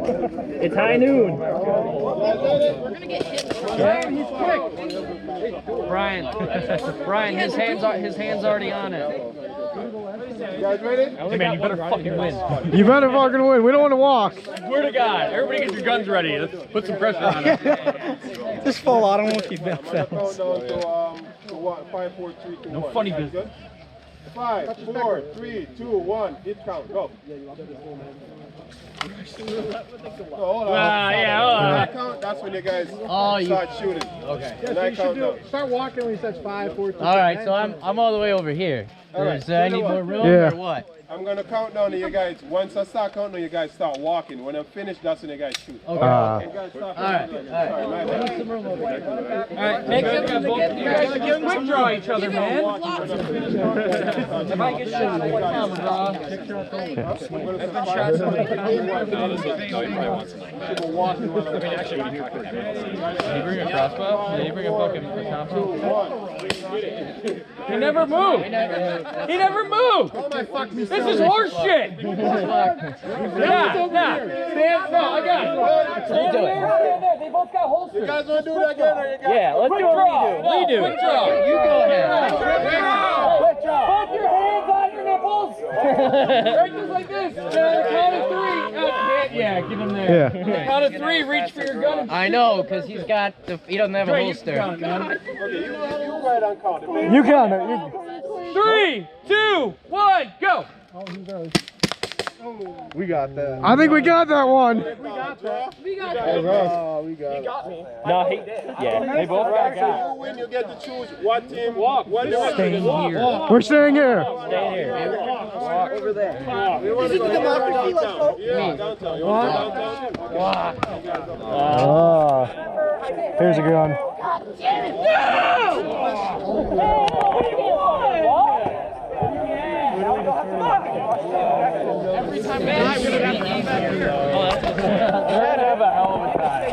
It's high noon. We're gonna get hit. He's quick. Brian, his hands already on it. You guys ready? Hey man, you better fucking win. You better fucking win. We don't want to walk. Swear to God, everybody get your guns ready. Let's put some pressure on it. Just fall out. I don't want to keep that Count down to 5, 4, 3, 2, 1. No funny business. 5, 4, 3, 2, 1. Hit count. Go. Hold on. When I count, that's when you guys start shooting. Okay. And I count down. Start walking when he says 5, 4, 3. All right, so I'm all the way over here. All right. Is I need more room Yeah. or what? I'm going to count down to you guys. Once I start counting, you guys start walking. When I'm finished, that's when you guys shoot. Okay. You guys start counting. All right, make them you guys quick draw each other, man. If I get shot, what counts, draw? Did he bring a crossbow? Did he bring a fucking Thompson? He never moved. He never moved. This is horse shit. Nah. Stand, no, I got it. Stand there. They both got holsters. You guys want to do that again or you guys? Yeah, let's do a redo. Quick draw. You go ahead. Quick draw. Put your hands on your nipples. Right just like this. Count of 3. Yeah, get him there. Yeah. Count of 3. Reach for your gun. I know, because he doesn't have a holster. Okay, you right on count. You count it. 3, 2, 1, go. We got that. I think we got that one. We got that. Oh, we got it. No, they both got So you win, you get to choose what team, what direction. We're staying here. Stay here. Walk over there. We want to go democracy, let's go. Yeah, downtown. You want to go downtown? Oh, here's a gun. Every time I'm gonna have to come back here. I'd have a hell of a time.